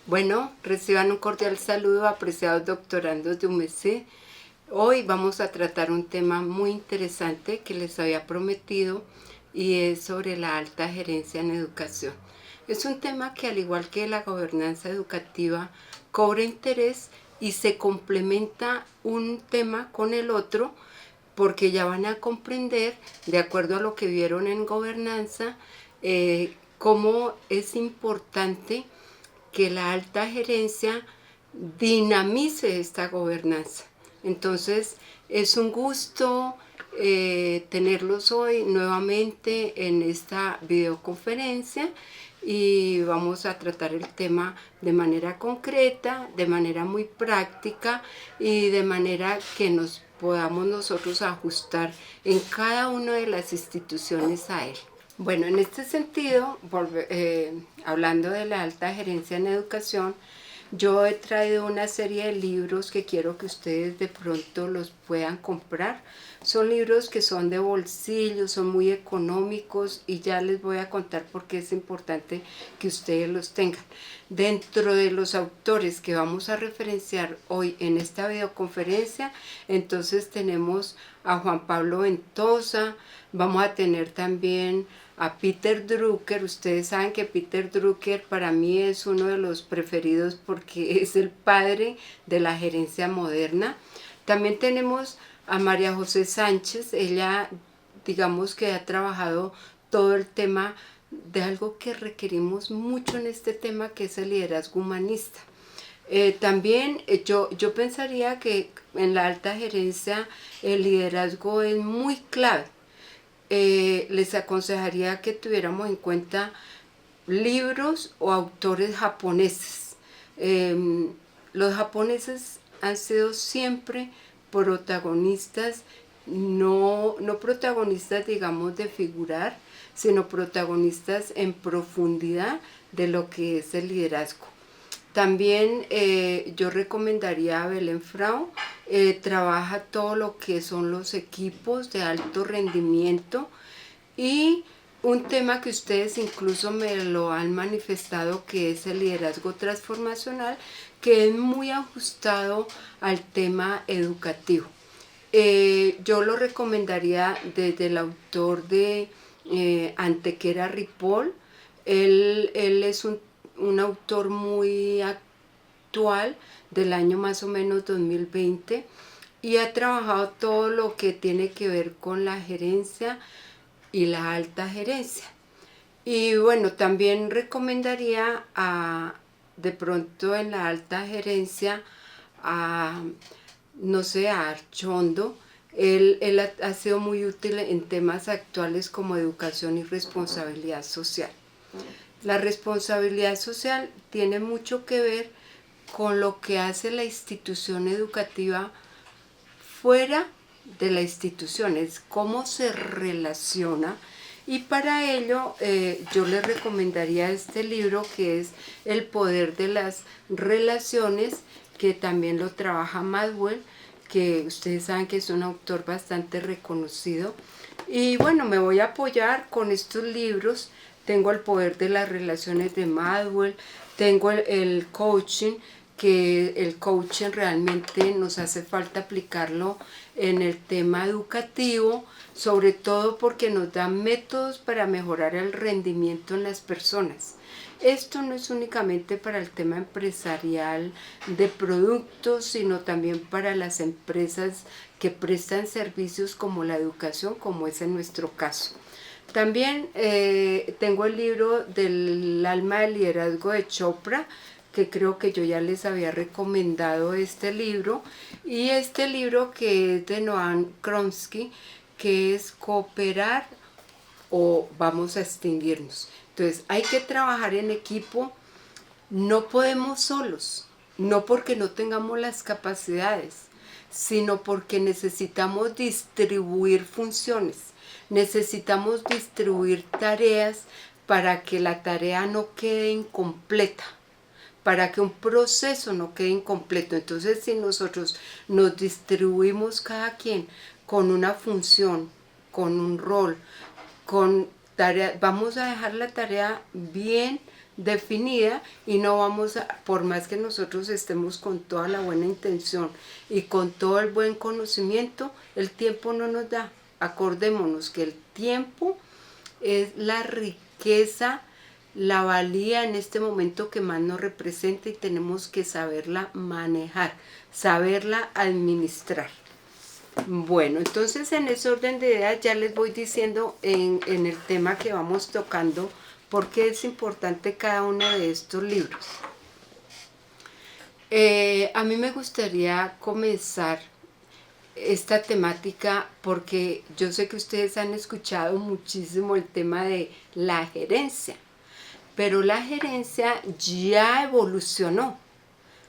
Bueno, reciban un cordial saludo, apreciados doctorandos de UMC. Hoy vamos a tratar un tema muy interesante que les había prometido y es sobre la alta gerencia en educación. Es un tema que, al igual que la gobernanza educativa, cobra interés y se complementa un tema con el otro, porque ya van a comprender, de acuerdo a lo que vieron en gobernanza, cómo es importante que la alta gerencia dinamice esta gobernanza. Entonces, es un gusto tenerlos hoy nuevamente en esta videoconferencia y vamos a tratar el tema de manera concreta, de manera muy práctica y de manera que nos podamos nosotros ajustar en cada una de las instituciones a él. Bueno, en este sentido, hablando de la alta gerencia en educación, yo he traído una serie de libros que quiero que ustedes de pronto los puedan comprar. Son libros que son de bolsillo, son muy económicos y ya les voy a contar por qué es importante que ustedes los tengan. Dentro de los autores que vamos a referenciar hoy en esta videoconferencia, entonces tenemos a Juan Pablo Ventosa, vamos a tener también a Peter Drucker. Ustedes saben que Peter Drucker para mí es uno de los preferidos porque es el padre de la gerencia moderna. También tenemos a María José Sánchez. Ella, digamos que ha trabajado todo el tema de algo que requerimos mucho en este tema, que es el liderazgo humanista. También yo pensaría que en la alta gerencia el liderazgo es muy clave. Les aconsejaría que tuviéramos en cuenta libros o autores japoneses. Los japoneses han sido siempre protagonistas, no protagonistas, digamos, de figurar, sino protagonistas en profundidad de lo que es el liderazgo. También yo recomendaría a Belén Frau. Trabaja todo lo que son los equipos de alto rendimiento y un tema que ustedes incluso me lo han manifestado, que es el liderazgo transformacional, que es muy ajustado al tema educativo. Yo lo recomendaría desde el autor de Antequera Ripoll. Él es un autor muy actual, del año más o menos 2020, y ha trabajado todo lo que tiene que ver con la gerencia y la alta gerencia. Y bueno, también recomendaría de pronto en la alta gerencia a, no sé, a Archondo. Él ha sido muy útil en temas actuales como educación y responsabilidad social. La responsabilidad social tiene mucho que ver con lo que hace la institución educativa fuera de la institución, es cómo se relaciona. Y para ello yo les recomendaría este libro, que es El poder de las relaciones, que también lo trabaja Madwell, que ustedes saben que es un autor bastante reconocido. Y bueno, me voy a apoyar con estos libros. Tengo El poder de las relaciones de Madwell, tengo el coaching, que el coaching realmente nos hace falta aplicarlo en el tema educativo, sobre todo porque nos da métodos para mejorar el rendimiento en las personas. Esto no es únicamente para el tema empresarial de productos, sino también para las empresas que prestan servicios como la educación, como es en nuestro caso. También tengo el libro del alma del liderazgo de Chopra, que creo que yo ya les había recomendado este libro, y este libro que es de Noam Chomsky, que es Cooperar o vamos a extinguirnos. Entonces hay que trabajar en equipo, no podemos solos, no porque no tengamos las capacidades, sino porque necesitamos distribuir funciones, necesitamos distribuir tareas para que la tarea no quede incompleta, para que un proceso no quede incompleto. Entonces, si nosotros nos distribuimos cada quien con una función, con un rol, con tarea, vamos a dejar la tarea bien definida y no vamos a, por más que nosotros estemos con toda la buena intención y con todo el buen conocimiento, el tiempo no nos da. Acordémonos que el tiempo es la riqueza, la valía en este momento que más nos representa y tenemos que saberla manejar, saberla administrar. Bueno, entonces en ese orden de ideas ya les voy diciendo en el tema que vamos tocando por qué es importante cada uno de estos libros. A mí me gustaría comenzar esta temática porque yo sé que ustedes han escuchado muchísimo el tema de la gerencia, pero la gerencia ya evolucionó.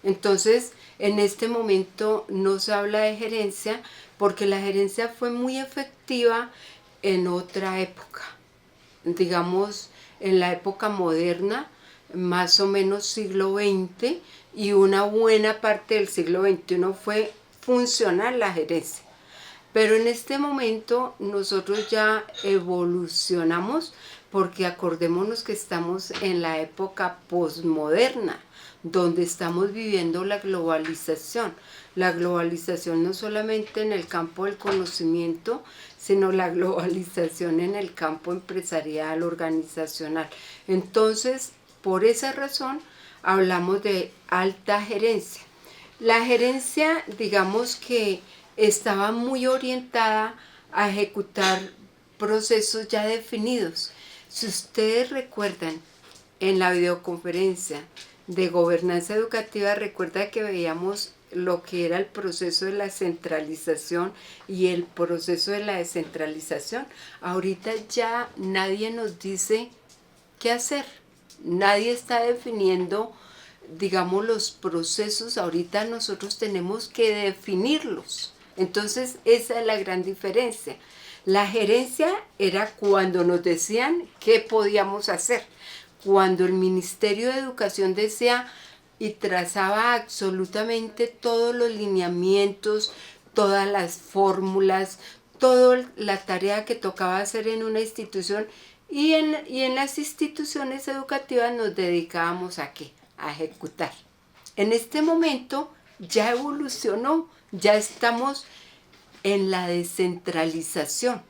Entonces, en este momento no se habla de gerencia porque la gerencia fue muy efectiva en otra época. Digamos, en la época moderna, más o menos siglo XX, y una buena parte del siglo XXI fue funcional la gerencia. Pero en este momento nosotros ya evolucionamos porque acordémonos que estamos en la época posmoderna, donde estamos viviendo la globalización. La globalización no solamente en el campo del conocimiento, sino la globalización en el campo empresarial, organizacional. Entonces, por esa razón, hablamos de alta gerencia. La gerencia, digamos que estaba muy orientada a ejecutar procesos ya definidos. Si ustedes recuerdan, en la videoconferencia de gobernanza educativa, recuerda que veíamos lo que era el proceso de la centralización y el proceso de la descentralización. Ahorita ya nadie nos dice qué hacer. Nadie está definiendo, digamos, los procesos. Ahorita nosotros tenemos que definirlos. Entonces, esa es la gran diferencia. La gerencia era cuando nos decían qué podíamos hacer. Cuando el Ministerio de Educación decía y trazaba absolutamente todos los lineamientos, todas las fórmulas, toda la tarea que tocaba hacer en una institución, y en las instituciones educativas nos dedicábamos ¿a qué? A ejecutar. En este momento ya evolucionó, ya estamos en la descentralización.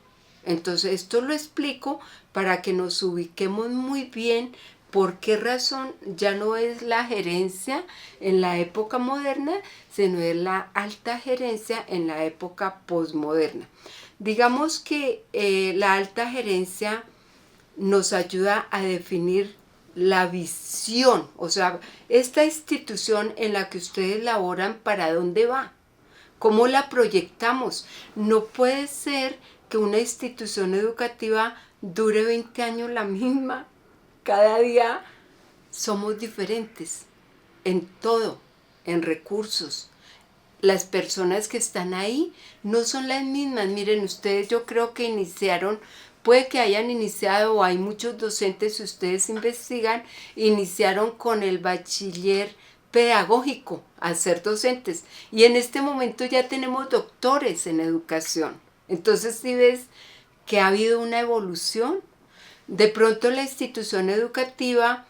Entonces esto lo explico para que nos ubiquemos muy bien por qué razón ya no es la gerencia en la época moderna, sino es la alta gerencia en la época posmoderna. Digamos que la alta gerencia nos ayuda a definir la visión, o sea, esta institución en la que ustedes laboran, ¿para dónde va? ¿Cómo la proyectamos? No puede ser que una institución educativa dure 20 años la misma. Cada día somos diferentes en todo, en recursos. Las personas que están ahí no son las mismas. Miren, ustedes yo creo que iniciaron, puede que hayan iniciado, o hay muchos docentes, si ustedes investigan, iniciaron con el bachiller pedagógico a ser docentes. Y en este momento ya tenemos doctores en educación. Entonces, si ves que ha habido una evolución, de pronto la institución educativa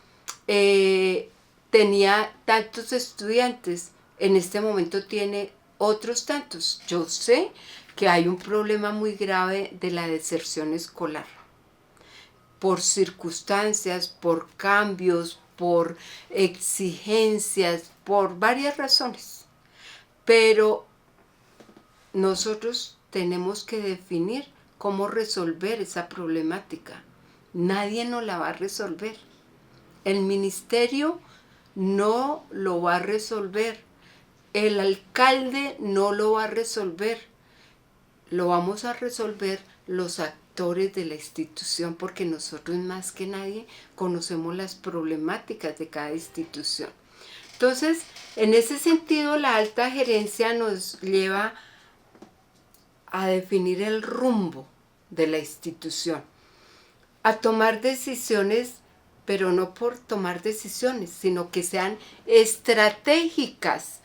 tenía tantos estudiantes, en este momento tiene otros tantos. Yo sé que hay un problema muy grave de la deserción escolar, por circunstancias, por cambios, por exigencias, por varias razones. Pero nosotros tenemos que definir cómo resolver esa problemática. Nadie nos la va a resolver. El ministerio no lo va a resolver. El alcalde no lo va a resolver. Lo vamos a resolver los actores de la institución, porque nosotros más que nadie conocemos las problemáticas de cada institución. Entonces, en ese sentido, la alta gerencia nos lleva a definir el rumbo de la institución, a tomar decisiones, pero no por tomar decisiones, sino que sean estratégicas.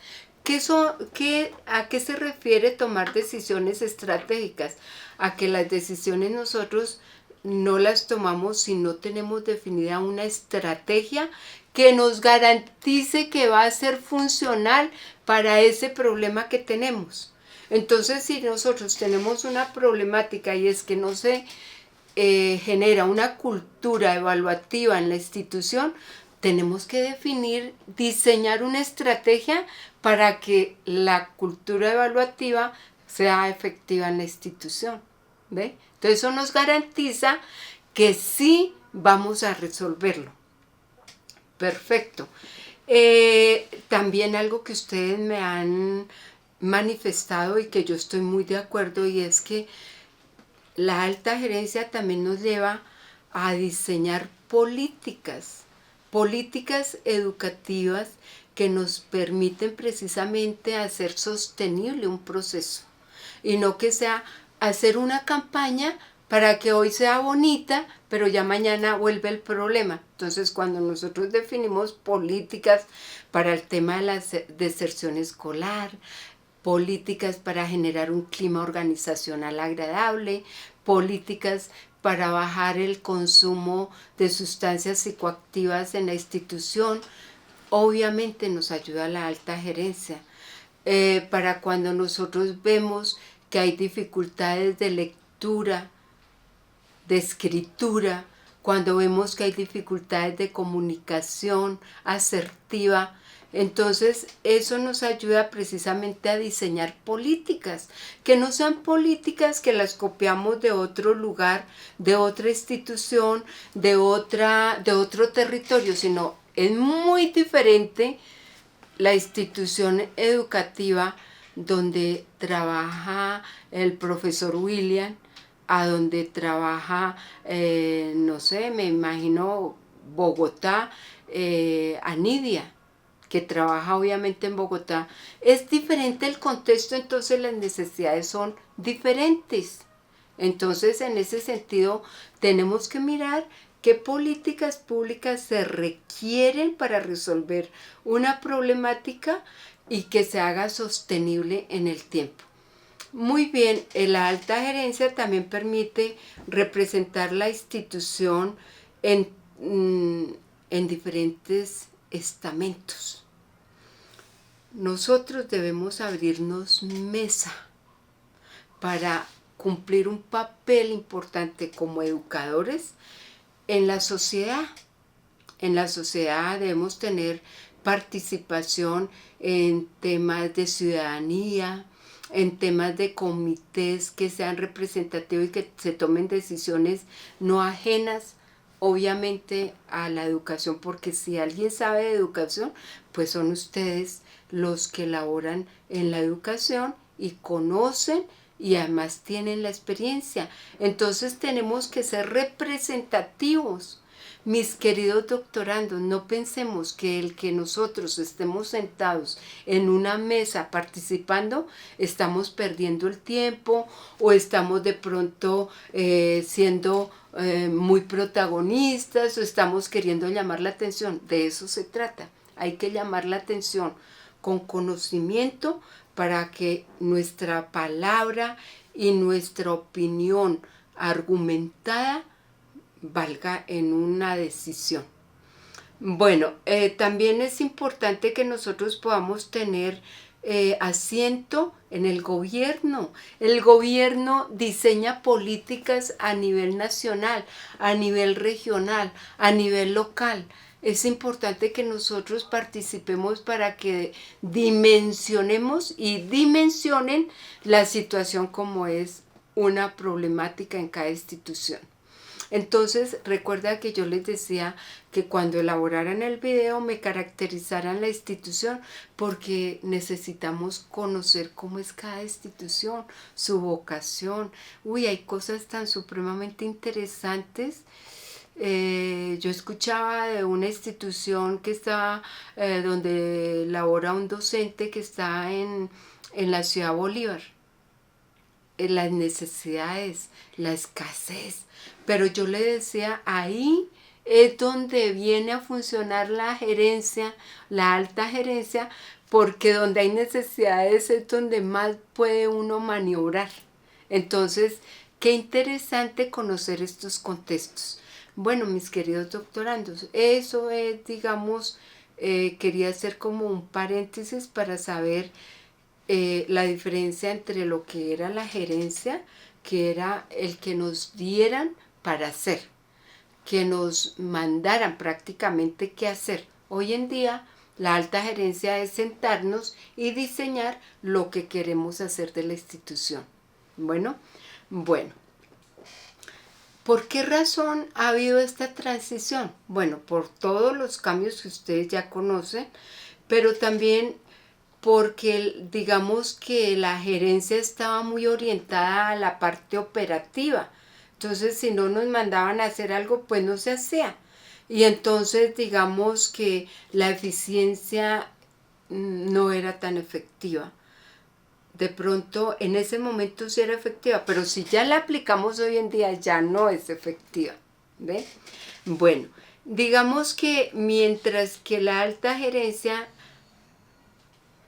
¿A qué se refiere tomar decisiones estratégicas? A que las decisiones nosotros no las tomamos si no tenemos definida una estrategia que nos garantice que va a ser funcional para ese problema que tenemos. Entonces, si nosotros tenemos una problemática y es que no se genera una cultura evaluativa en la institución, tenemos que definir, diseñar una estrategia para que la cultura evaluativa sea efectiva en la institución. ¿Ve? Entonces eso nos garantiza que sí vamos a resolverlo. Perfecto. También algo que ustedes me han manifestado y que yo estoy muy de acuerdo, y es que la alta gerencia también nos lleva a diseñar políticas educativas que nos permiten precisamente hacer sostenible un proceso y no que sea hacer una campaña para que hoy sea bonita, pero ya mañana vuelve el problema. Entonces, cuando nosotros definimos políticas para el tema de la deserción escolar, políticas para generar un clima organizacional agradable, políticas para bajar el consumo de sustancias psicoactivas en la institución, obviamente nos ayuda la alta gerencia. Para cuando nosotros vemos que hay dificultades de lectura, de escritura, cuando vemos que hay dificultades de comunicación asertiva, entonces eso nos ayuda precisamente a diseñar políticas, que no sean políticas que las copiamos de otro lugar, de otra institución, de otro territorio, sino es muy diferente la institución educativa donde trabaja el profesor William, a donde trabaja, no sé, me imagino Bogotá, a Nidia, que trabaja obviamente en Bogotá. Es diferente el contexto, entonces las necesidades son diferentes. Entonces, en ese sentido, tenemos que mirar qué políticas públicas se requieren para resolver una problemática y que se haga sostenible en el tiempo. Muy bien, la alta gerencia también permite representar la institución en diferentes estamentos. Nosotros debemos abrirnos mesa para cumplir un papel importante como educadores en la sociedad. En la sociedad debemos tener participación en temas de ciudadanía, en temas de comités que sean representativos y que se tomen decisiones no ajenas, obviamente, a la educación, porque si alguien sabe de educación, pues son ustedes los que laboran en la educación y conocen y además tienen la experiencia. Entonces tenemos que ser representativos. Mis queridos doctorandos, no pensemos que el que nosotros estemos sentados en una mesa participando, estamos perdiendo el tiempo o estamos de pronto siendo muy protagonistas o estamos queriendo llamar la atención. De eso se trata. Hay que llamar la atención con conocimiento para que nuestra palabra y nuestra opinión argumentada valga en una decisión. Bueno, también es importante que nosotros podamos tener asiento en el gobierno. El gobierno diseña políticas a nivel nacional, a nivel regional, a nivel local. Es importante que nosotros participemos para que dimensionemos y dimensionen la situación como es una problemática en cada institución. Entonces, recuerda que yo les decía que cuando elaboraran el video me caracterizaran la institución porque necesitamos conocer cómo es cada institución, su vocación. Uy, hay cosas tan supremamente interesantes. Yo escuchaba de una institución que está, donde labora un docente que está en la ciudad Bolívar. Las necesidades, la escasez. Pero yo le decía, ahí es donde viene a funcionar la gerencia, la alta gerencia, porque donde hay necesidades es donde más puede uno maniobrar. Entonces, Qué interesante conocer estos contextos. Bueno, mis queridos doctorandos, eso es, digamos, quería hacer como un paréntesis para saber la diferencia entre lo que era la gerencia, que era el que nos dieran para hacer, que nos mandaran prácticamente qué hacer. Hoy en día la alta gerencia es sentarnos y diseñar lo que queremos hacer de la institución. Bueno, ¿por qué razón ha habido esta transición? Bueno, por todos los cambios que ustedes ya conocen, pero también porque digamos que la gerencia estaba muy orientada a la parte operativa. Entonces, si no nos mandaban a hacer algo, pues no se hacía. Y entonces, digamos que la eficiencia no era tan efectiva. De pronto, en ese momento sí era efectiva, pero si ya la aplicamos hoy en día, ya no es efectiva. ¿Ve? Bueno, digamos que mientras que la alta gerencia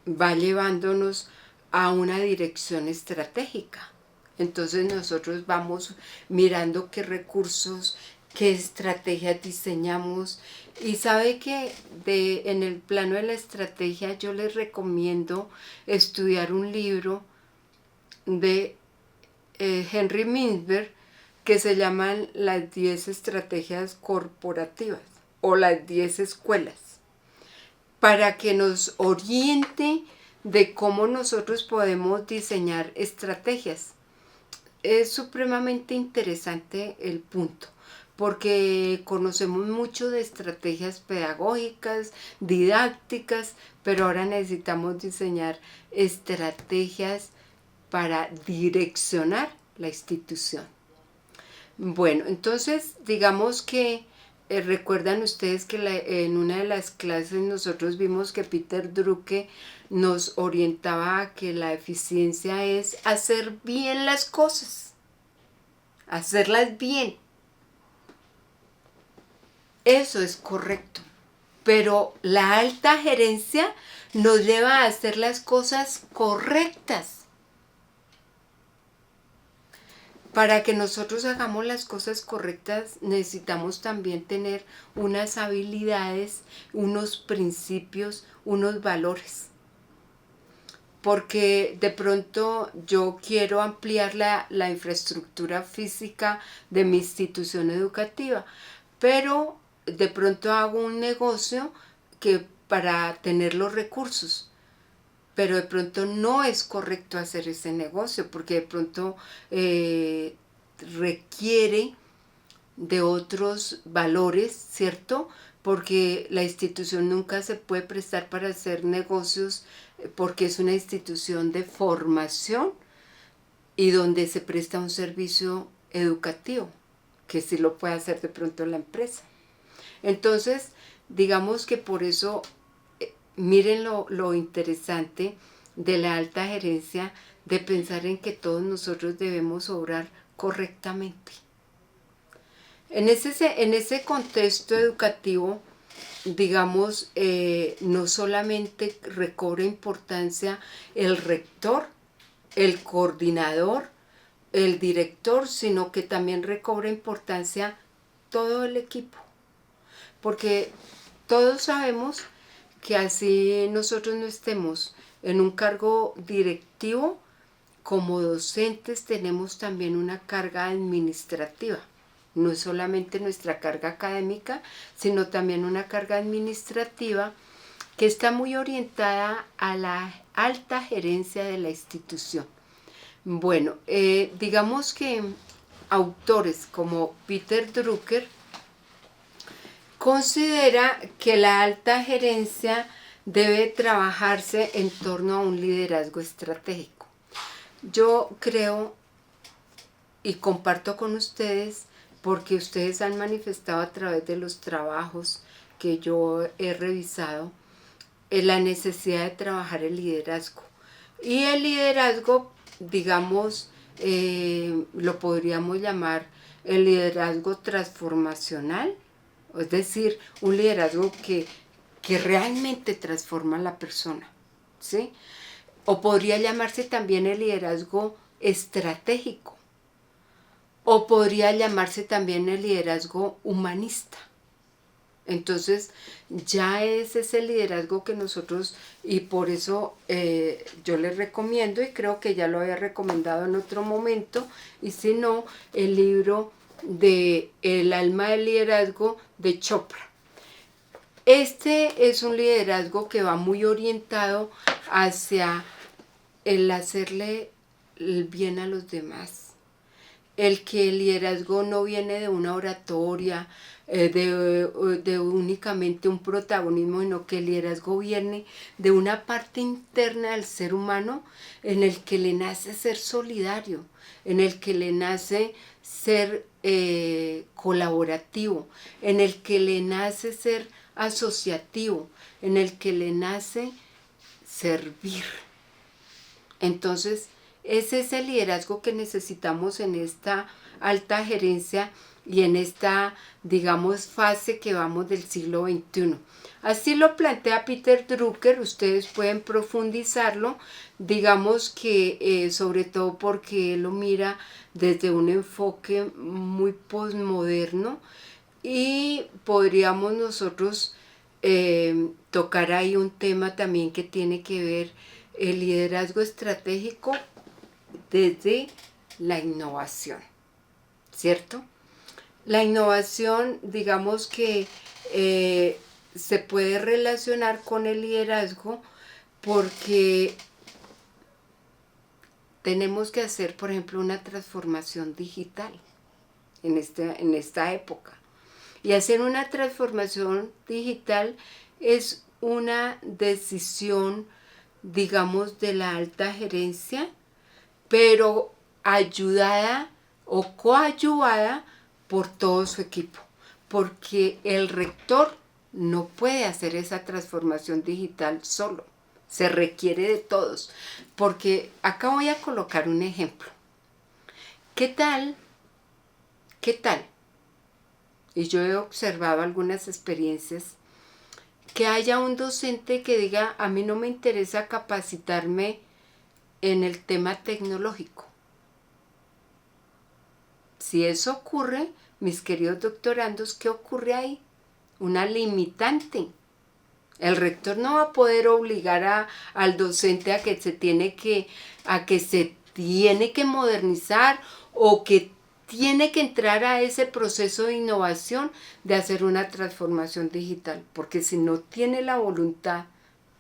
va llevándonos a una dirección estratégica. Entonces nosotros vamos mirando qué recursos, qué estrategias diseñamos. Y sabe que en el plano de la estrategia yo les recomiendo estudiar un libro de Henry Mintzberg que se llaman las 10 estrategias corporativas o las 10 escuelas, para que nos oriente de cómo nosotros podemos diseñar estrategias. Es supremamente interesante el punto, porque conocemos mucho de estrategias pedagógicas, didácticas, pero ahora necesitamos diseñar estrategias para direccionar la institución. Bueno, entonces digamos que recuerdan ustedes que en una de las clases nosotros vimos que Peter Drucker nos orientaba a que la eficiencia es hacer bien las cosas, hacerlas bien. Eso es correcto, pero la alta gerencia nos lleva a hacer las cosas correctas. Para que nosotros hagamos las cosas correctas necesitamos también tener unas habilidades, unos principios, unos valores. Porque de pronto yo quiero ampliar la infraestructura física de mi institución educativa, pero de pronto hago un negocio para tener los recursos. Pero de pronto no es correcto hacer ese negocio porque de pronto requiere de otros valores, ¿cierto? Porque la institución nunca se puede prestar para hacer negocios porque es una institución de formación y donde se presta un servicio educativo, que sí lo puede hacer de pronto la empresa. Entonces, digamos que por eso miren lo interesante de la alta gerencia, de pensar en que todos nosotros debemos obrar correctamente. En ese contexto educativo, digamos, no solamente recobra importancia el rector, el coordinador, el director, sino que también recobra importancia todo el equipo. Porque todos sabemos que así nosotros no estemos en un cargo directivo, como docentes tenemos también una carga administrativa. No es solamente nuestra carga académica, sino también una carga administrativa que está muy orientada a la alta gerencia de la institución. Bueno, digamos que autores como Peter Drucker considera que la alta gerencia debe trabajarse en torno a un liderazgo estratégico. Yo creo y comparto con ustedes, porque ustedes han manifestado a través de los trabajos que yo he revisado, la necesidad de trabajar el liderazgo. Y el liderazgo, digamos, lo podríamos llamar el liderazgo transformacional, es decir, un liderazgo que realmente transforma a la persona, ¿sí? O podría llamarse también el liderazgo estratégico, o podría llamarse también el liderazgo humanista. Entonces ya es ese liderazgo que nosotros, y por eso yo les recomiendo, y creo que ya lo había recomendado en otro momento, y si no, el libro de El alma del liderazgo de Chopra. Este es un liderazgo que va muy orientado hacia el hacerle el bien a los demás. El que el liderazgo no viene de una oratoria, de únicamente un protagonismo, sino que el liderazgo viene de una parte interna del ser humano en el que le nace ser solidario, en el que le nace ser colaborativo, en el que le nace ser asociativo, en el que le nace servir. Entonces, ese es el liderazgo que necesitamos en esta alta gerencia y en esta, digamos, fase que vamos del siglo XXI. Así lo plantea Peter Drucker, ustedes pueden profundizarlo, digamos que sobre todo porque él lo mira desde un enfoque muy posmoderno y podríamos nosotros tocar ahí un tema también que tiene que ver el liderazgo estratégico desde la innovación, ¿cierto? La innovación, digamos que se puede relacionar con el liderazgo porque tenemos que hacer, por ejemplo, una transformación digital en esta época. Y hacer una transformación digital es una decisión, digamos, de la alta gerencia, pero ayudada o coadyuvada por todo su equipo, porque el rector no puede hacer esa transformación digital solo, se requiere de todos, porque acá voy a colocar un ejemplo. ¿Qué tal? Y yo he observado algunas experiencias, que haya un docente que diga, a mí no me interesa capacitarme en el tema tecnológico. Si eso ocurre, mis queridos doctorandos, ¿qué ocurre ahí? Una limitante. El rector no va a poder obligar al docente a que se tiene que modernizar o que tiene que entrar a ese proceso de innovación de hacer una transformación digital, porque si no tiene la voluntad,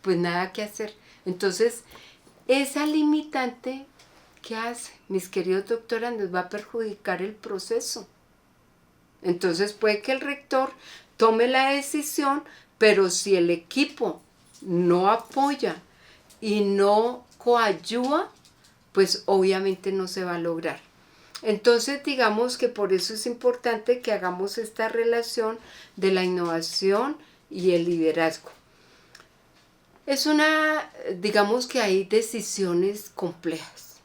pues nada que hacer. Entonces, esa limitante, ¿qué hace? Mis queridos doctorandos, va a perjudicar el proceso. Entonces puede que el rector tome la decisión, pero si el equipo no apoya y no coadyuva, pues obviamente no se va a lograr. Entonces digamos que por eso es importante que hagamos esta relación de la innovación y el liderazgo. Digamos que hay decisiones complejas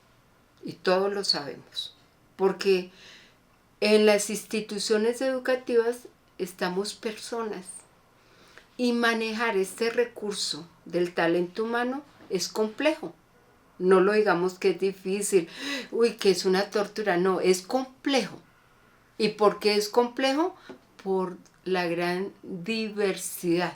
y todos lo sabemos, porque en las instituciones educativas estamos personas y manejar este recurso del talento humano es complejo. No lo digamos que es difícil, que es una tortura, no, es complejo. ¿Y por qué es complejo? Por la gran diversidad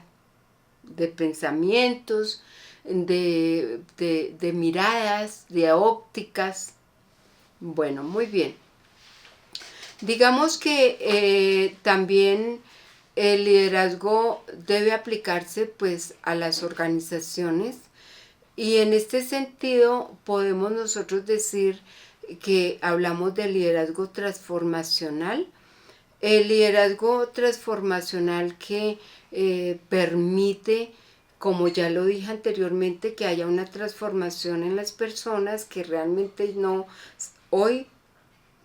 de pensamientos, de miradas, de ópticas. Bueno, muy bien. Digamos que también el liderazgo debe aplicarse pues a las organizaciones. Y en este sentido podemos nosotros decir que hablamos de liderazgo transformacional. El liderazgo transformacional que permite, como ya lo dije anteriormente, que haya una transformación en las personas, que realmente no, hoy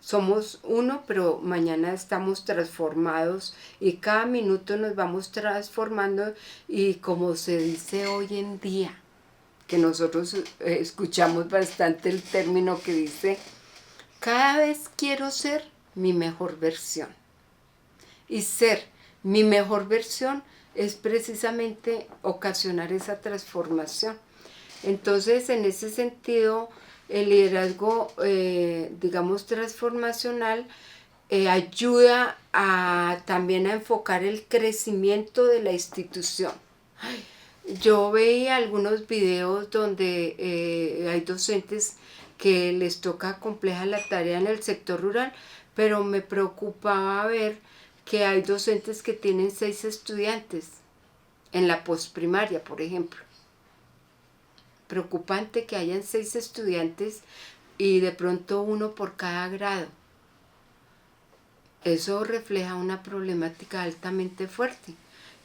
somos uno, pero mañana estamos transformados y cada minuto nos vamos transformando y como se dice hoy en día, que nosotros escuchamos bastante el término que dice, cada vez quiero ser mi mejor versión. Y ser mi mejor versión es precisamente ocasionar esa transformación. Entonces, en ese sentido, el liderazgo, digamos, transformacional, ayuda también a enfocar el crecimiento de la institución. Yo veía algunos videos donde hay docentes que les toca compleja la tarea en el sector rural, pero me preocupaba ver que hay docentes que tienen 6 estudiantes en la postprimaria, por ejemplo. Preocupante que hayan 6 estudiantes y de pronto uno por cada grado. Eso refleja una problemática altamente fuerte,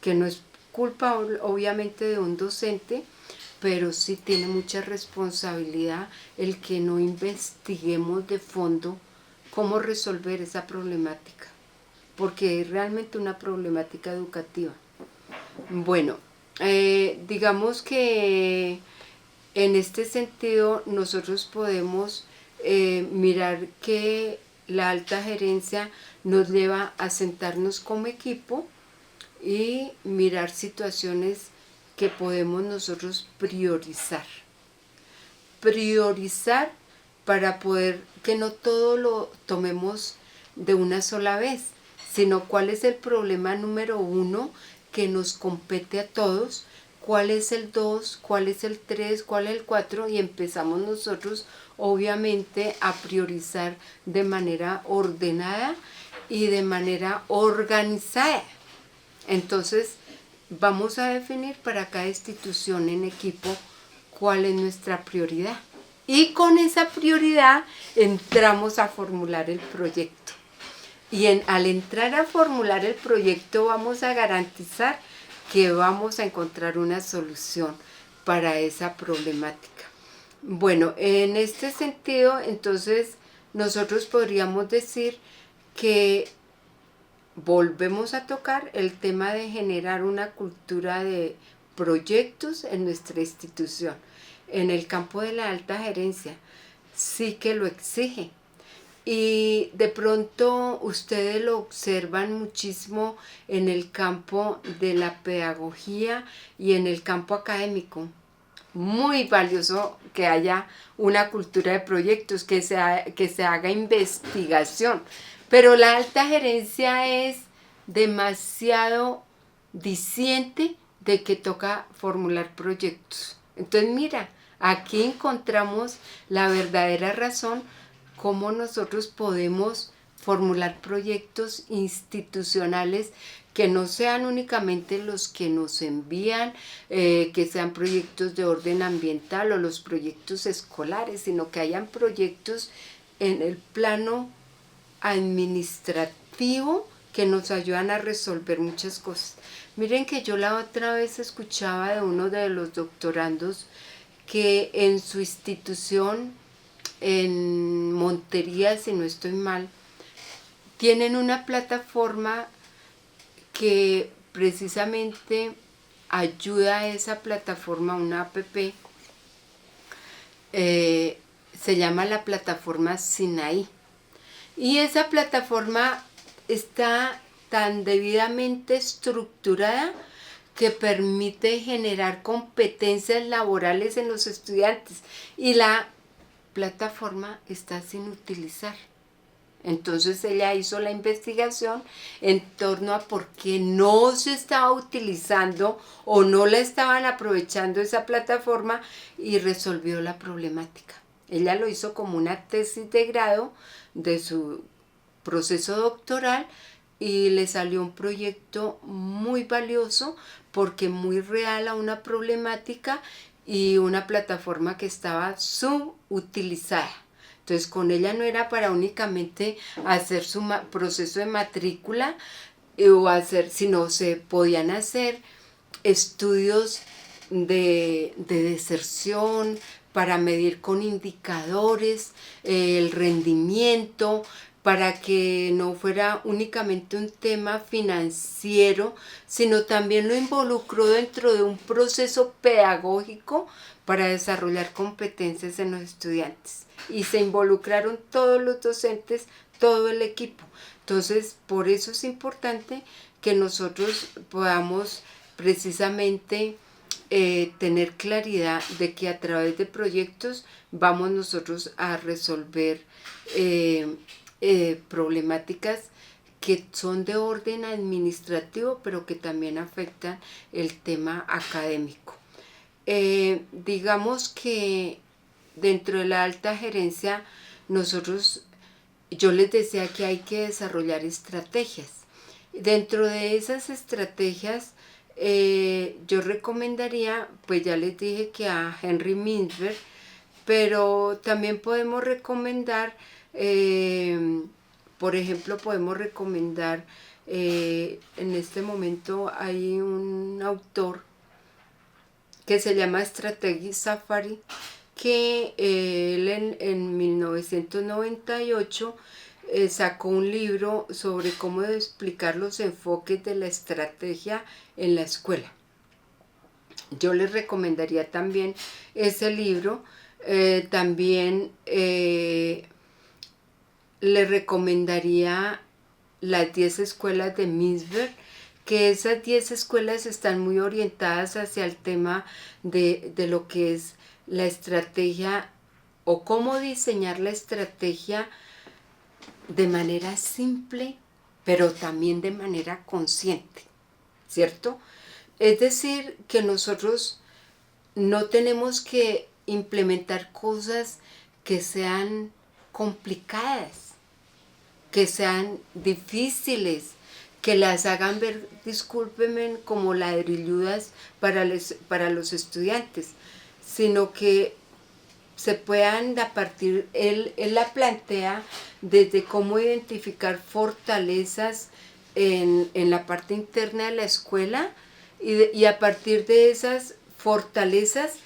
que no es culpa obviamente de un docente, pero sí tiene mucha responsabilidad el que no investiguemos de fondo cómo resolver esa problemática, porque es realmente una problemática educativa. Bueno, digamos que en este sentido nosotros podemos mirar que la alta gerencia nos lleva a sentarnos como equipo y mirar situaciones que podemos nosotros priorizar. Priorizar para poder que no todo lo tomemos de una sola vez, sino cuál es el problema número 1 que nos compete a todos, cuál es el 2, cuál es el 3, cuál es el 4, y empezamos nosotros obviamente a priorizar de manera ordenada y de manera organizada. Entonces vamos a definir para cada institución en equipo cuál es nuestra prioridad. Y con esa prioridad entramos a formular el proyecto. Y al entrar a formular el proyecto vamos a garantizar que vamos a encontrar una solución para esa problemática. Bueno, en este sentido, entonces, nosotros podríamos decir que volvemos a tocar el tema de generar una cultura de proyectos en nuestra institución. En el campo de la alta gerencia sí que lo exige. Y de pronto ustedes lo observan muchísimo en el campo de la pedagogía y en el campo académico. Muy valioso que haya una cultura de proyectos, que se haga investigación. Pero la alta gerencia es demasiado diciente de que toca formular proyectos. Entonces mira, aquí encontramos la verdadera razón cómo nosotros podemos formular proyectos institucionales que no sean únicamente los que nos envían, que sean proyectos de orden ambiental o los proyectos escolares, sino que hayan proyectos en el plano administrativo que nos ayudan a resolver muchas cosas. Miren que yo la otra vez escuchaba de uno de los doctorandos que en su institución en Montería, si no estoy mal, tienen una plataforma que precisamente ayuda a esa plataforma, una app, se llama la plataforma Sinaí. Y esa plataforma está tan debidamente estructurada que permite generar competencias laborales en los estudiantes. Y la plataforma está sin utilizar. Entonces ella hizo la investigación en torno a por qué no se estaba utilizando o no la estaban aprovechando esa plataforma y resolvió la problemática. Ella lo hizo como una tesis de grado de su proceso doctoral y le salió un proyecto muy valioso porque muy real a una problemática y una plataforma que estaba subutilizada. Entonces con ella no era para únicamente hacer su proceso de matrícula sino se podían hacer estudios de deserción para medir con indicadores el rendimiento, para que no fuera únicamente un tema financiero, sino también lo involucró dentro de un proceso pedagógico para desarrollar competencias en los estudiantes. Y se involucraron todos los docentes, todo el equipo. Entonces, por eso es importante que nosotros podamos precisamente tener claridad de que a través de proyectos vamos nosotros a resolver problemáticas que son de orden administrativo, pero que también afectan el tema académico. Digamos que dentro de la alta gerencia, yo les decía que hay que desarrollar estrategias. Dentro de esas estrategias, yo recomendaría, pues ya les dije que a Henry Mintzberg, pero también podemos recomendar, por ejemplo, podemos recomendar, en este momento hay un autor que se llama Strategy Safari, que él en 1998 sacó un libro sobre cómo explicar los enfoques de la estrategia en la escuela. Yo les recomendaría también ese libro. También le recomendaría las 10 escuelas de Mintzberg, que esas 10 escuelas están muy orientadas hacia el tema de lo que es la estrategia o cómo diseñar la estrategia de manera simple, pero también de manera consciente, ¿cierto? Es decir, que nosotros no tenemos que implementar cosas que sean complicadas, que sean difíciles, que las hagan ver, discúlpenme, como ladrilludas para los estudiantes, sino que se puedan él la plantea desde cómo identificar fortalezas en la parte interna de la escuela y a partir de esas fortalezas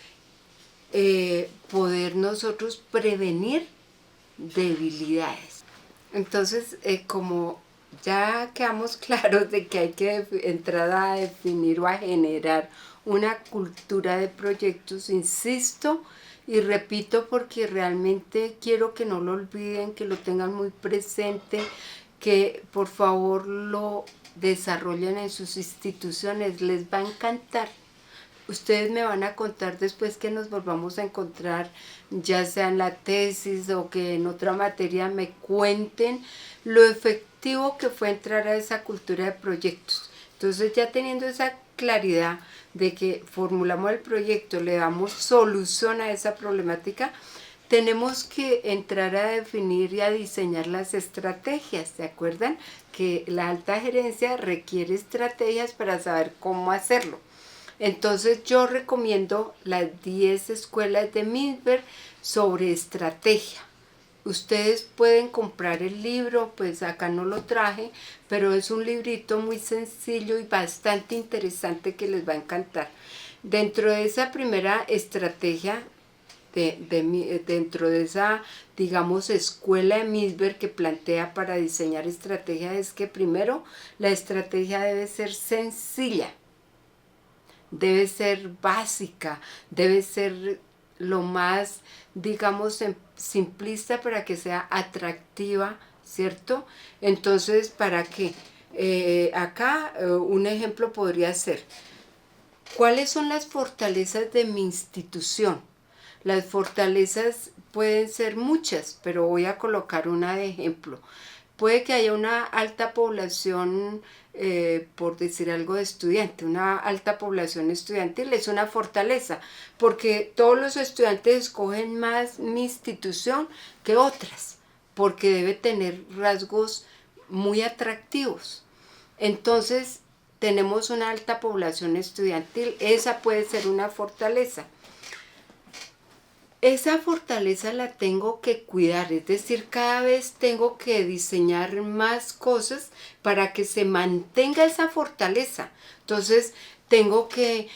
poder nosotros prevenir debilidades. Entonces, como ya quedamos claros de que hay que entrar a definir o a generar una cultura de proyectos, insisto y repito porque realmente quiero que no lo olviden, que lo tengan muy presente, que por favor lo desarrollen en sus instituciones, les va a encantar. Ustedes me van a contar después que nos volvamos a encontrar, ya sea en la tesis o que en otra materia, me cuenten lo efectivo que fue entrar a esa cultura de proyectos. Entonces, ya teniendo esa claridad de que formulamos el proyecto, le damos solución a esa problemática, tenemos que entrar a definir y a diseñar las estrategias. ¿Se acuerdan? Que la alta gerencia requiere estrategias para saber cómo hacerlo. Entonces yo recomiendo las 10 escuelas de Mintzberg sobre estrategia. Ustedes pueden comprar el libro, pues acá no lo traje, pero es un librito muy sencillo y bastante interesante que les va a encantar. Dentro de esa primera estrategia, dentro de esa, digamos, escuela de Mintzberg que plantea para diseñar estrategia, es que primero la estrategia debe ser sencilla. Debe ser básica, debe ser lo más, digamos, simplista para que sea atractiva, ¿cierto? Entonces, ¿para qué? Acá un ejemplo podría ser, ¿cuáles son las fortalezas de mi institución? Las fortalezas pueden ser muchas, pero voy a colocar una de ejemplo. Puede que haya una alta población, por decir algo, de estudiante. Una alta población estudiantil es una fortaleza, porque todos los estudiantes escogen más mi institución que otras, porque debe tener rasgos muy atractivos. Entonces, tenemos una alta población estudiantil, esa puede ser una fortaleza. Esa fortaleza la tengo que cuidar, es decir, cada vez tengo que diseñar más cosas para que se mantenga esa fortaleza. Entonces, tengo que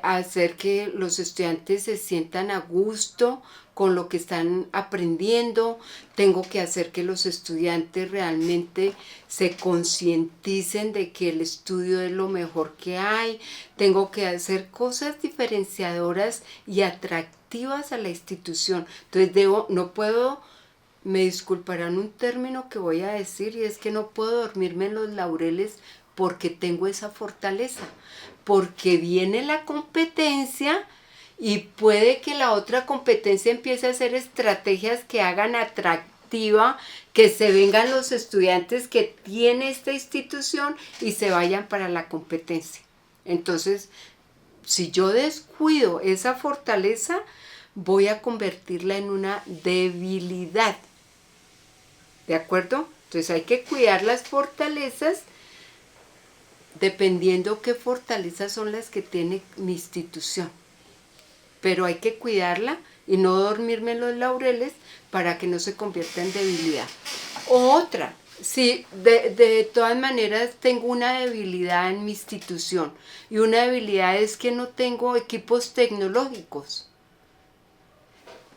hacer que los estudiantes se sientan a gusto con lo que están aprendiendo, tengo que hacer que los estudiantes realmente se concienticen de que el estudio es lo mejor que hay, tengo que hacer cosas diferenciadoras y atractivas a la institución. Entonces no puedo, me disculparán un término que voy a decir, y es que no puedo dormirme en los laureles porque tengo esa fortaleza. porque viene la competencia y puede que la otra competencia empiece a hacer estrategias que hagan atractiva, que se vengan los estudiantes que tiene esta institución y se vayan para la competencia. Entonces, si yo descuido esa fortaleza, voy a convertirla en una debilidad. ¿De acuerdo? Entonces hay que cuidar las fortalezas dependiendo qué fortalezas son las que tiene mi institución. Pero hay que cuidarla y no dormirme en los laureles para que no se convierta en debilidad. Otra, sí, de todas maneras tengo una debilidad en mi institución y una debilidad es que no tengo equipos tecnológicos.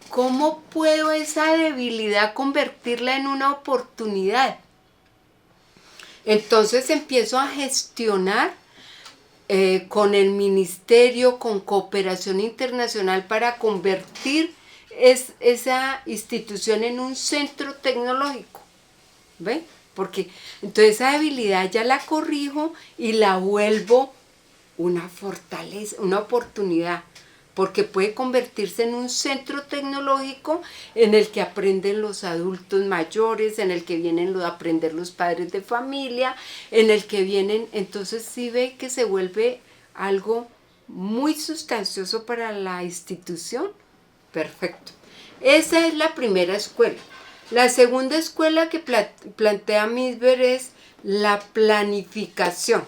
¿Cómo puedo esa debilidad convertirla en una oportunidad? Entonces empiezo a gestionar con el ministerio, con cooperación internacional para convertir esa institución en un centro tecnológico. ¿Ven? Porque entonces esa debilidad ya la corrijo y la vuelvo una fortaleza, una oportunidad, porque puede convertirse en un centro tecnológico en el que aprenden los adultos mayores, en el que vienen a aprender los padres de familia, en el que vienen, entonces sí ve que se vuelve algo muy sustancioso para la institución. Perfecto. Esa es la primera escuela. La segunda escuela que plantea Misber es la planificación.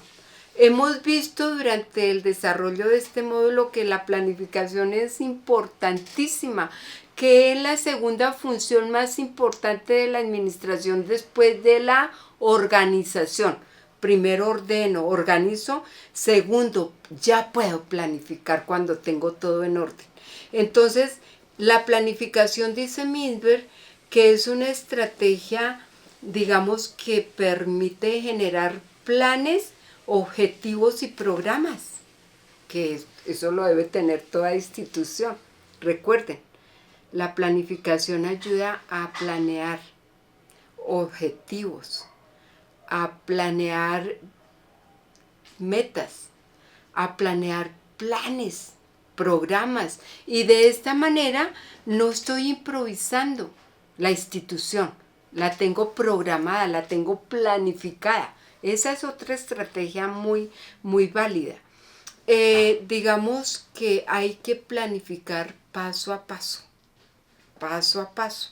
Hemos visto durante el desarrollo de este módulo que la planificación es importantísima, que es la segunda función más importante de la administración después de la organización. Primero ordeno, organizo. Segundo, ya puedo planificar cuando tengo todo en orden. Entonces, la planificación, dice Misber, que es una estrategia, digamos, que permite generar planes, objetivos y programas, que eso lo debe tener toda institución. Recuerden, la planificación ayuda a planear objetivos, a planear metas, a planear planes, programas, y de esta manera no estoy improvisando la institución, la tengo programada, la tengo planificada. Esa es otra estrategia muy, muy válida. Digamos que hay que planificar paso a paso, paso a paso.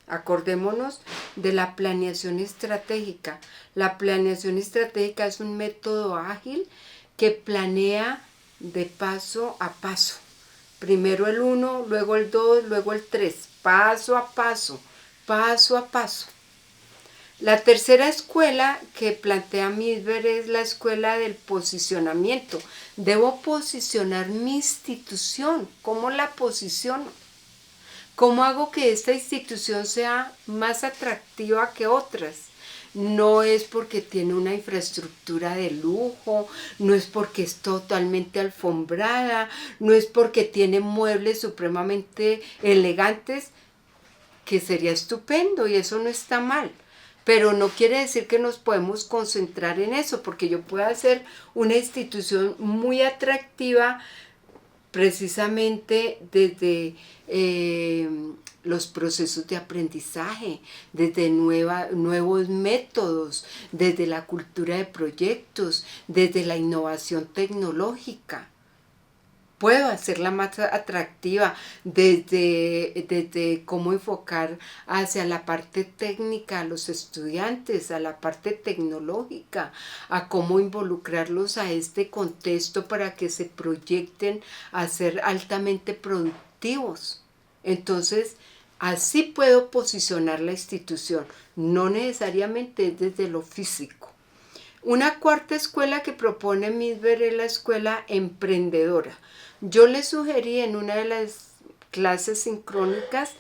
Acordémonos de la planeación estratégica. La planeación estratégica es un método ágil que planea de paso a paso. Primero el 1, luego el 2, luego el 3. Paso a paso, paso a paso. La tercera escuela que plantea Misber es la escuela del posicionamiento. Debo posicionar mi institución. ¿Cómo la posiciono? ¿Cómo hago que esta institución sea más atractiva que otras? No es porque tiene una infraestructura de lujo, no es porque es totalmente alfombrada, no es porque tiene muebles supremamente elegantes, que sería estupendo y eso no está mal. Pero no quiere decir que nos podemos concentrar en eso, porque yo puedo hacer una institución muy atractiva precisamente desde los procesos de aprendizaje, desde nuevos métodos, desde la cultura de proyectos, desde la innovación tecnológica. Puedo hacerla más atractiva desde cómo enfocar hacia la parte técnica a los estudiantes, a la parte tecnológica, a cómo involucrarlos a este contexto para que se proyecten a ser altamente productivos. Entonces, así puedo posicionar la institución, no necesariamente desde lo físico. Una cuarta escuela que propone Misber es la escuela emprendedora. Yo les sugerí en una de las clases sincrónicas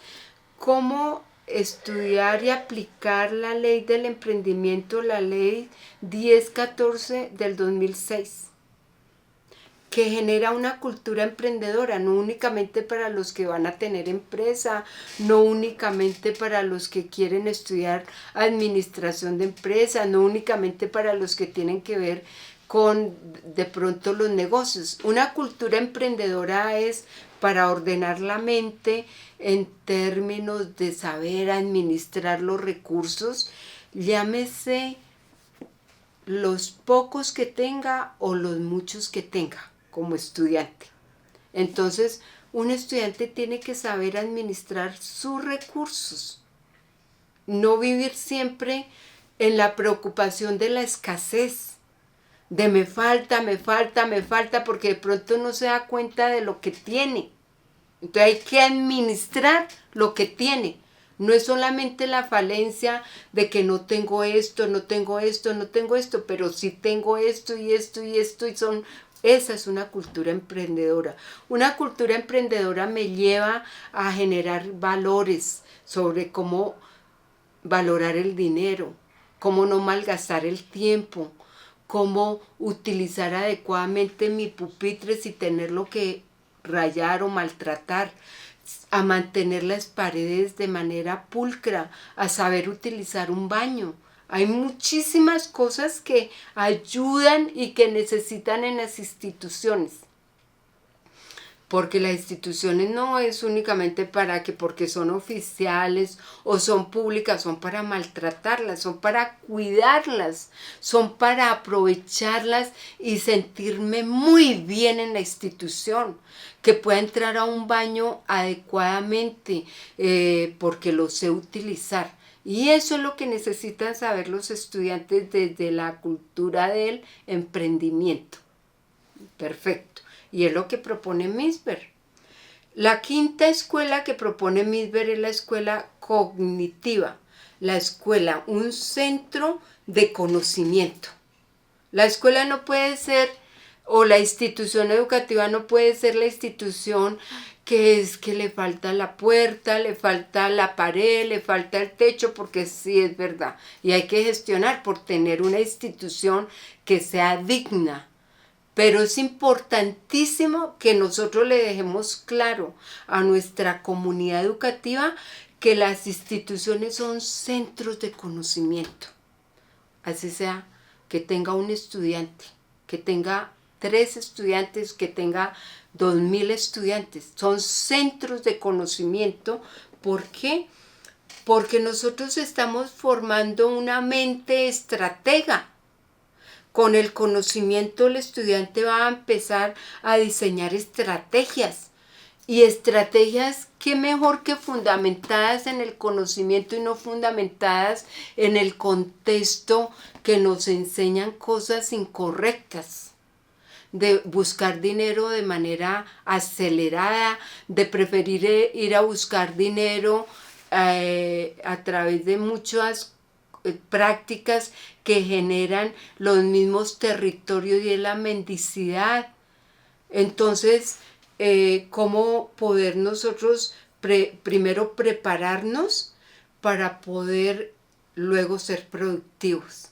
cómo estudiar y aplicar la ley del emprendimiento, la ley 1014 del 2006, que genera una cultura emprendedora, no únicamente para los que van a tener empresa, no únicamente para los que quieren estudiar administración de empresas, no únicamente para los que tienen que ver con de pronto los negocios. Una cultura emprendedora es para ordenar la mente en términos de saber administrar los recursos, llámese los pocos que tenga o los muchos que tenga como estudiante. Entonces, un estudiante tiene que saber administrar sus recursos, no vivir siempre en la preocupación de la escasez, de me falta, porque de pronto no se da cuenta de lo que tiene. Entonces hay que administrar lo que tiene. No es solamente la falencia de que no tengo esto, pero sí tengo esto y esto y esto y son... Esa es una cultura emprendedora. Una cultura emprendedora me lleva a generar valores sobre cómo valorar el dinero, cómo no malgastar el tiempo, cómo utilizar adecuadamente mi pupitre sin tenerlo que rayar o maltratar, a mantener las paredes de manera pulcra, a saber utilizar un baño. Hay muchísimas cosas que ayudan y que necesitan en las instituciones. Porque las instituciones no es únicamente para que porque son oficiales o son públicas, son para maltratarlas, son para cuidarlas, son para aprovecharlas y sentirme muy bien en la institución, que pueda entrar a un baño adecuadamente porque lo sé utilizar. Y eso es lo que necesitan saber los estudiantes desde la cultura del emprendimiento. Perfecto. Y es lo que propone Misber. La quinta escuela que propone Misber es la escuela cognitiva. La escuela, un centro de conocimiento. La escuela no puede ser, o la institución educativa no puede ser la institución que es que le falta la puerta, le falta la pared, le falta el techo, porque sí es verdad. Y hay que gestionar por tener una institución que sea digna. Pero es importantísimo que nosotros le dejemos claro a nuestra comunidad educativa que las instituciones son centros de conocimiento. Así sea, que tenga un estudiante, que tenga 3 estudiantes, que tenga 2000 estudiantes. Son centros de conocimiento. ¿Por qué? Porque nosotros estamos formando una mente estratega. Con el conocimiento el estudiante va a empezar a diseñar estrategias. Y estrategias, qué mejor que fundamentadas en el conocimiento y no fundamentadas en el contexto que nos enseñan cosas incorrectas. De buscar dinero de manera acelerada, de preferir ir a buscar dinero a través de muchas prácticas que generan los mismos territorios y es la mendicidad. Entonces, ¿cómo poder nosotros primero prepararnos para poder luego ser productivos?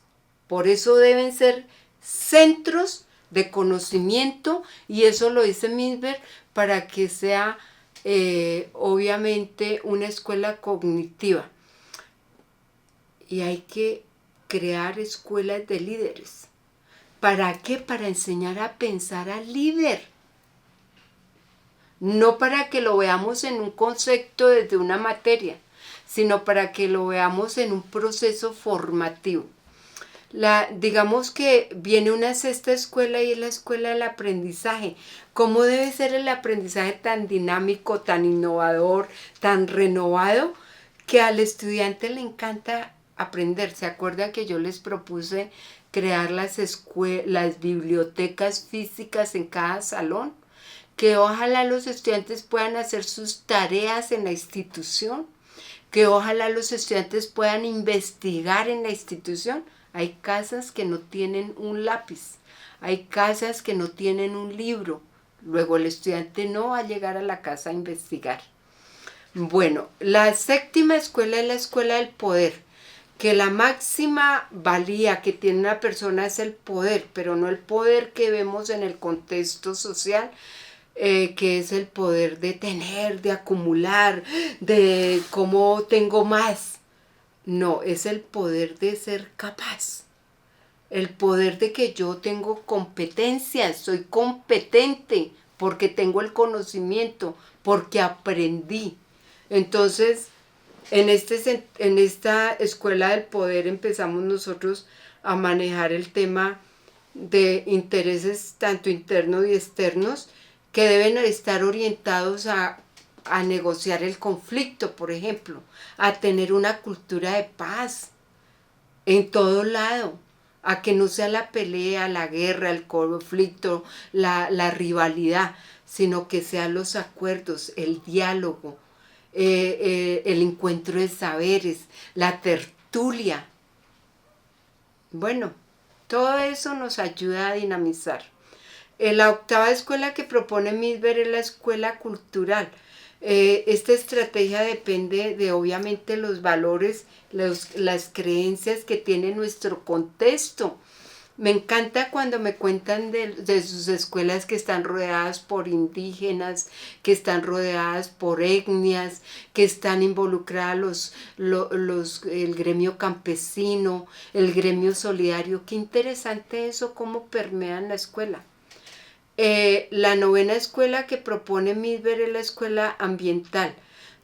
Por eso deben ser centros de conocimiento y eso lo dice Misber para que sea obviamente una escuela cognitiva. Y hay que crear escuelas de líderes. ¿Para qué? Para enseñar a pensar al líder. No para que lo veamos en un concepto desde una materia, sino para que lo veamos en un proceso formativo. Digamos que viene una sexta escuela y es la escuela del aprendizaje. ¿Cómo debe ser el aprendizaje tan dinámico, tan innovador, tan renovado, que al estudiante le encanta aprender? ¿Se acuerdan que yo les propuse crear las bibliotecas físicas en cada salón? Que ojalá los estudiantes puedan hacer sus tareas en la institución, que ojalá los estudiantes puedan investigar en la institución. Hay casas que no tienen un lápiz, hay casas que no tienen un libro. Luego el estudiante no va a llegar a la casa a investigar. Bueno, la séptima escuela es la escuela del poder, que la máxima valía que tiene una persona es el poder, pero no el poder que vemos en el contexto social, que es el poder de tener, de acumular, de cómo tengo más. No, es el poder de ser capaz. el poder de que yo tengo competencias, soy competente porque tengo el conocimiento, porque aprendí. Entonces, en esta escuela del poder empezamos nosotros a manejar el tema de intereses tanto internos y externos que deben estar orientados a negociar el conflicto, por ejemplo, a tener una cultura de paz en todo lado, a que no sea la pelea, la guerra, el conflicto, la rivalidad, sino que sean los acuerdos, el diálogo, el encuentro de saberes, la tertulia. Bueno, todo eso nos ayuda a dinamizar. La octava escuela que propone Misber es la escuela cultural. Esta estrategia depende de obviamente los valores, las creencias que tiene nuestro contexto. Me encanta cuando me cuentan de sus escuelas que están rodeadas por indígenas, que están rodeadas por etnias, que están involucradas el gremio campesino, el gremio solidario. Qué interesante eso, cómo permean la escuela. La novena escuela que propone Misber es la escuela ambiental,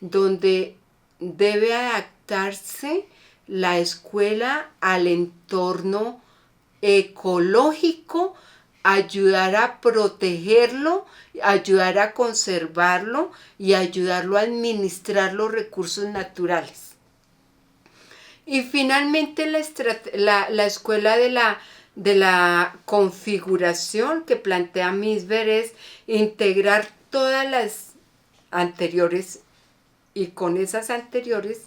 donde debe adaptarse la escuela al entorno ecológico, ayudar a protegerlo, ayudar a conservarlo y ayudarlo a administrar los recursos naturales. Y finalmente la escuela de la configuración que plantea Misber es integrar todas las anteriores, y con esas anteriores,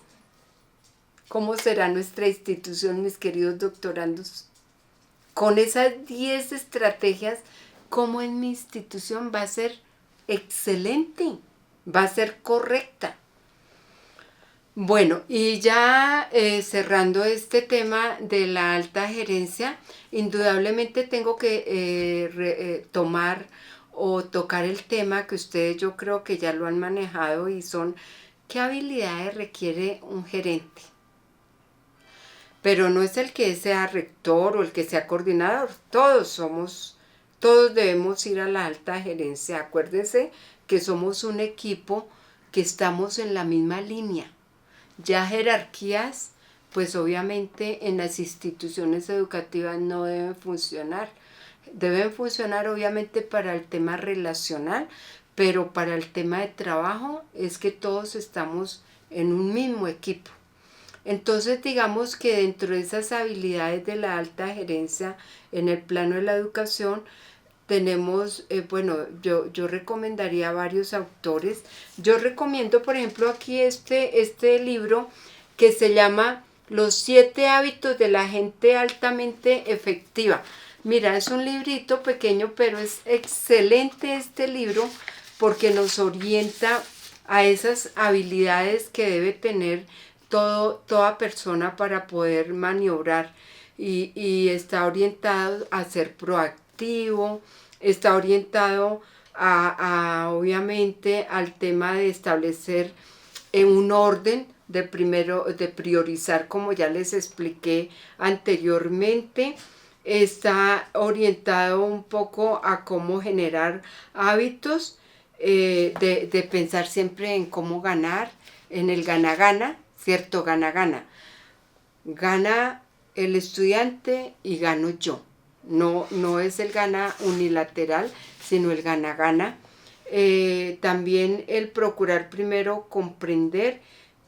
¿cómo será nuestra institución, mis queridos doctorandos? Con esas 10 estrategias, ¿cómo en mi institución va a ser excelente? Va a ser correcta. Bueno, y ya cerrando este tema de la alta gerencia, indudablemente tengo que tomar o tocar el tema que ustedes yo creo que ya lo han manejado y son ¿qué habilidades requiere un gerente? Pero no es el que sea rector o el que sea coordinador, todos debemos ir a la alta gerencia. Acuérdense que somos un equipo que estamos en la misma línea. Ya jerarquías, pues obviamente en las instituciones educativas no deben funcionar. Deben funcionar obviamente para el tema relacional, pero para el tema de trabajo es que todos estamos en un mismo equipo. Entonces digamos que dentro de esas habilidades de la alta gerencia en el plano de la educación tenemos, yo recomendaría varios autores. Yo recomiendo, por ejemplo, aquí este libro que se llama Los 7 hábitos de la gente altamente efectiva. Mira, es un librito pequeño, pero es excelente este libro porque nos orienta a esas habilidades que debe tener toda persona para poder maniobrar y está orientado a ser proactivo, está orientado obviamente al tema de establecer un orden de priorizar, como ya les expliqué anteriormente. Está orientado un poco a cómo generar hábitos, de pensar siempre en cómo ganar, en el gana-gana, ¿cierto? Gana-gana. Gana el estudiante y gano yo. No es el gana unilateral, sino el gana-gana. También el procurar primero comprender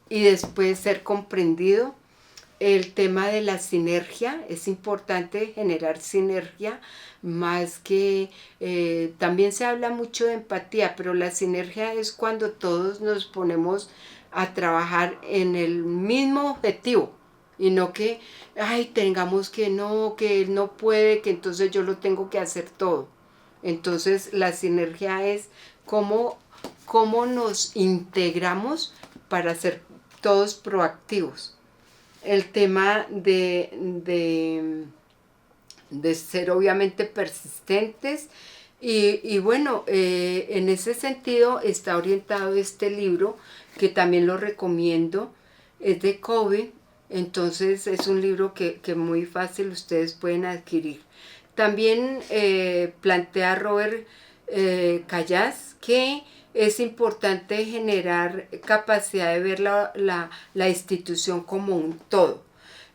y después ser comprendido. El tema de la sinergia, es importante generar sinergia, más que también se habla mucho de empatía, pero la sinergia es cuando todos nos ponemos a trabajar en el mismo objetivo y no que tengamos que él no puede, que entonces yo lo tengo que hacer todo. Entonces la sinergia es cómo nos integramos para ser todos proactivos. El tema de ser obviamente persistentes y bueno, en ese sentido está orientado este libro que también lo recomiendo, es de Covey, Entonces es un libro que muy fácil ustedes pueden adquirir. También plantea Robert Callas que es importante generar capacidad de ver la institución como un todo.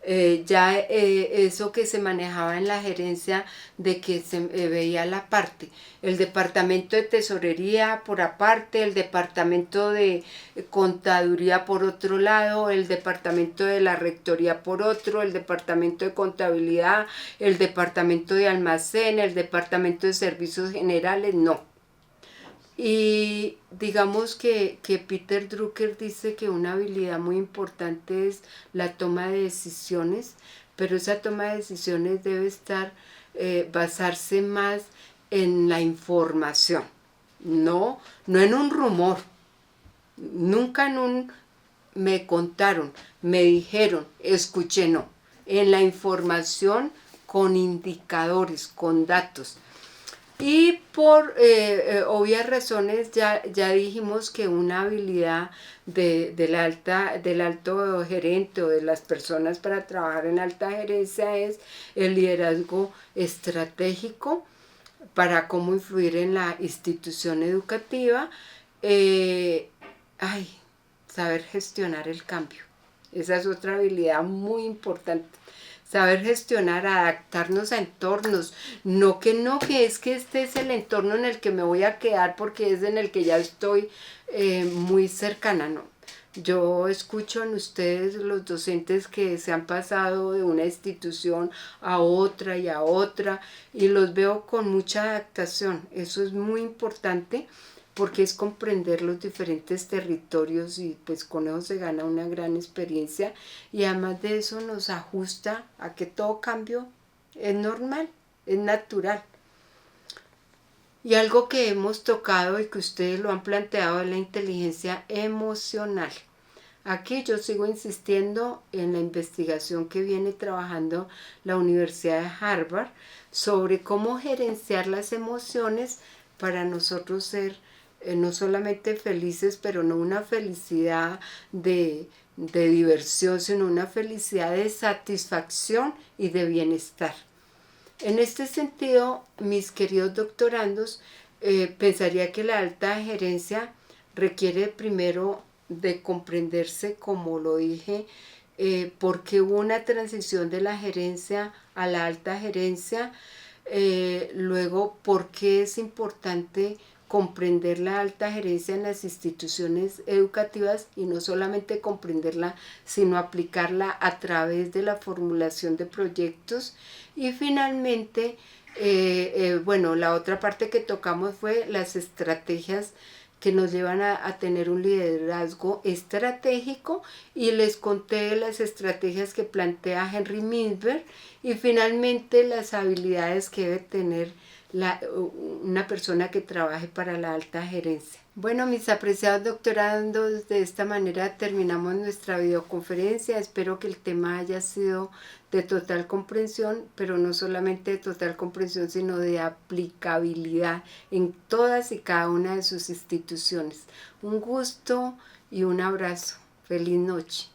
Eso que se manejaba en la gerencia de que se veía la parte, el departamento de tesorería por aparte, el departamento de contaduría por otro lado, el departamento de la rectoría por otro, el departamento de contabilidad, el departamento de almacén, el departamento de servicios generales, no. Y digamos que Peter Drucker dice que una habilidad muy importante es la toma de decisiones, pero esa toma de decisiones debe basarse más en la información, no en un rumor, nunca en un me contaron, me dijeron, escuché, no, en la información con indicadores, con datos. Y por obvias razones ya dijimos que una habilidad del alto gerente o de las personas para trabajar en alta gerencia es el liderazgo estratégico para cómo influir en la institución educativa. Saber gestionar el cambio. Esa es otra habilidad muy importante. Saber gestionar, adaptarnos a entornos, que es que este es el entorno en el que me voy a quedar porque es en el que ya estoy muy cercana, no. Yo escucho en ustedes los docentes que se han pasado de una institución a otra y los veo con mucha adaptación. Eso es muy importante porque es comprender los diferentes territorios y pues con eso se gana una gran experiencia y además de eso nos ajusta a que todo cambio es normal, es natural. Y algo que hemos tocado y que ustedes lo han planteado es la inteligencia emocional. Aquí yo sigo insistiendo en la investigación que viene trabajando la Universidad de Harvard sobre cómo gerenciar las emociones para nosotros ser no solamente felices, pero no una felicidad de diversión, sino una felicidad de satisfacción y de bienestar. En este sentido, mis queridos doctorandos, pensaría que la alta gerencia requiere primero de comprenderse, como lo dije, porque hubo una transición de la gerencia a la alta gerencia, luego por qué es importante comprender la alta gerencia en las instituciones educativas y no solamente comprenderla, sino aplicarla a través de la formulación de proyectos. Y finalmente, la otra parte que tocamos fue las estrategias que nos llevan a tener un liderazgo estratégico y les conté las estrategias que plantea Henry Mintzberg y finalmente las habilidades que debe tener una persona que trabaje para la alta gerencia. Bueno, mis apreciados doctorandos, de esta manera terminamos nuestra videoconferencia. Espero que el tema haya sido de total comprensión, pero no solamente de total comprensión, sino de aplicabilidad en todas y cada una de sus instituciones. Un gusto y un abrazo. Feliz noche.